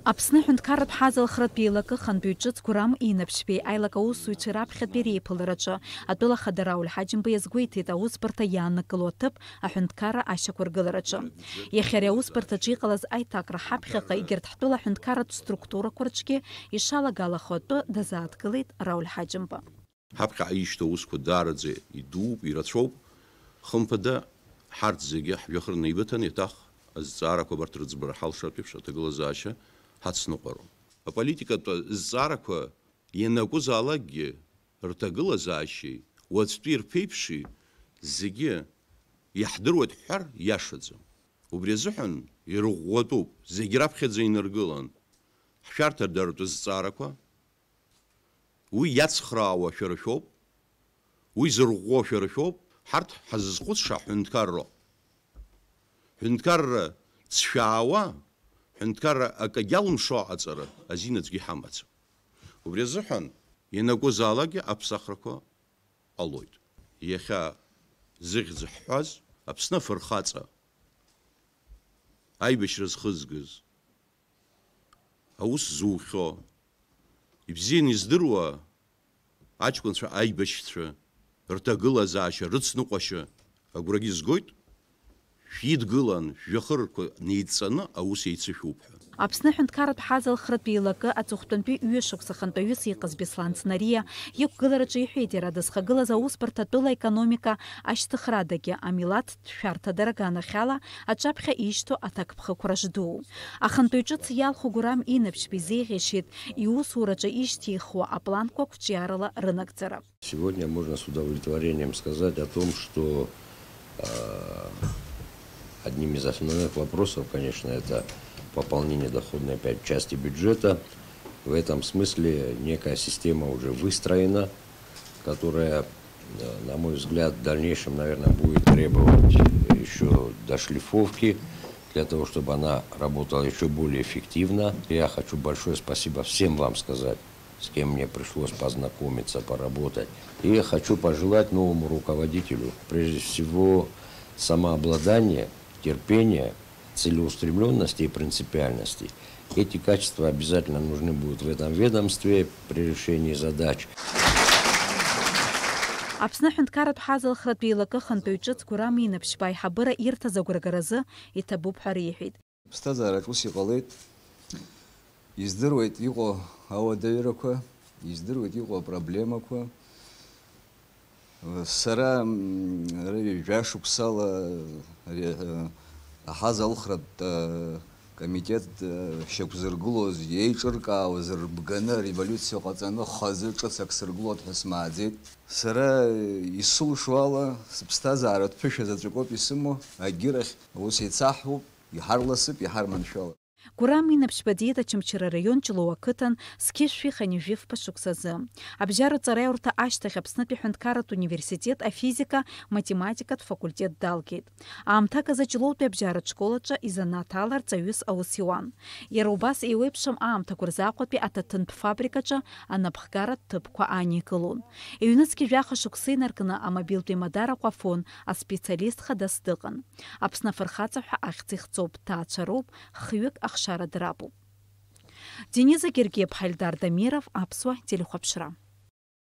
Аԥсны ҳәынҭқарратә ҳазалхратә еилакы хантәаҩ ҿыцқәа Гәырам Инаԥшьбеи аилак аусзуҩцәа раԥхьатәи реиԥылараҿы атәыла хада Рауль Ҳаџьымба иазгәеиҭеит аусбарҭа иааннакыло аҭыԥ аҳәынҭқарра ашьақәыргылараҿы. Иахьа ари аусбарҭаҿы иҟалаз аиҭакра ҳаԥхьаҟа егьырҭ ҳтәыла ҳәынҭқарратә структурақәа рҿгьы ишалагалахо атәы дазааҭгылеит Рауль Ҳаџьымба. Ҳаԥхьаҟа ишьҭоу аусқәа даараӡа идууп, ирацәоуп. Хымԥада ҳарҭ зегьы ҳжәҩахыр неибыҭан еиҭах азҵаарақәа абарҭ рыӡбара ҳалшартә еиԥш аҭагылазаашьа ҳацныҟәароуп. Аполитикатә зҵаарақәа ианакәызаалакгьы рҭагылазаашьеи уаҵәтәи рԥеиԥши зегьы иаҳдыруеит ҳҳәар иашаӡам. Убри азыҳәан ирӷәӷәатәуп, зегьы раԥхьаӡа инаргылан ҳшәарҭадаратәы зҵаарақәа, уи иацхраауа шәара шәоуп, уи зырӷәӷәо шәара шәоуп, ҳарҭ ҳазызхәыцша ҳәынҭқарроуп. Ҳәынҭқарра ҵшәаауа, ҳәынҭқарра акагь алымшо аҟаҵара азинаҵгьы ҳамаӡам. Убри азыҳәан ианакәызаалакгьы аԥсахрақәа ҟалоит. Иахьа зыхьӡ ҳҳәаз Аԥсны афырхаҵа, аибашьра зхызгаз, аус зухьо, ибзианы издыруа аҷкәынцәа аибашьцәа рҭагылазаашьа, рыцныҟәашьа агәрагьы згоит, шәидгылан шәжәахырқәа неидҵаны аус еицышәуп ҳәа. Аԥсны ҳәынҭқарратә ҳазалхратә еилакы аҵыхәтәантәи ҩышықәса хантәаҩыс иҟаз Беслан Ҵнариа иқәгылараҿы иҳәеит иара дызхагылаз аусбарҭа атәыла економика ашьҭыхрадагьы амилаҭтә шәарҭадара аганахьала аҿаԥхьа ишьҭоу аҭакԥхықәра ждуу. Ахантәаҩ ҿыц иалху Гәырам Инаԥшьба изеиӷьашьеит иусураҿы ишьҭихуа апланқәа қәҿиарала рынагӡара. Сегодня можно с удовлетворением сказать о том, что одним из основных вопросов, конечно, это пополнение доходной части бюджета. В этом смысле некая система уже выстроена, которая, на мой взгляд, в дальнейшем, наверное, будет требовать еще дошлифовки, для того, чтобы она работала еще более эффективно. Я хочу большое спасибо всем вам сказать, с кем мне пришлось познакомиться, поработать. И я хочу пожелать новому руководителю, прежде всего, самообладания, терпения, целеустремленности и принципиальности. Эти качества обязательно нужны будут в этом ведомстве при решении задач. Аԥсны ҳәынҭқарратә ҳазалхратә еилакы хантәаҩ ҿыц Гәырам Инаԥшьба аиҳабыра ирҭаз агәрагаразы иҭабуп ҳәа реиҳәеит. Ԥсҭазаараҿ ус иҟалеит, издыруеит иҟоу ауадаҩрақәа, издыруеит иҟоу апроблемақәа. Сара жәашықәсала аҳазалхратә комитет шьақәзыргылоз еиҿыркаауаз рбганы революциа ҟаҵаны хазы ҿыцак сыргылоит ҳәа смааӡеит. Сара исылшо ала сыԥсҭазааратә ԥышәа заҵәыкоуп исымоу, агьирахь ус еицаҳҳәоуп, иҳарласып, иҳарманшәалап. Гәырам Инаԥшьба диет Очамчыра раион Ҷлоуа ақыҭан зқьышәи-ханижәи-фба шықәсазы. Абжьараҵараиурҭа ашьҭахь Аԥснытәи ҳәынҭқарратә университет афизика-математикатә факультет далгеит. Аамҭак азы Ҷлоутәи абжьаратә школаҿы изанааҭала рҵаҩыс аус иуан. Иара убас еиуеиԥшым аамҭақәа рзы аҭаҭынтә фабрикаҿы анапхгаратә ҭыԥқәа ааникылон. Иҩныҵҟа жәаха шықәса инаркны амобилтә еимадараҟә афон, аспециалист хадас дыҟан. Аԥсны афырхаҵа ҳәа ахьӡ ихҵоуп, ҭаацәароуп, хҩык ахшара драбуп. Дениза Гергиев, Хальдар Дамиров, Аԥсуа телехәаԥшра.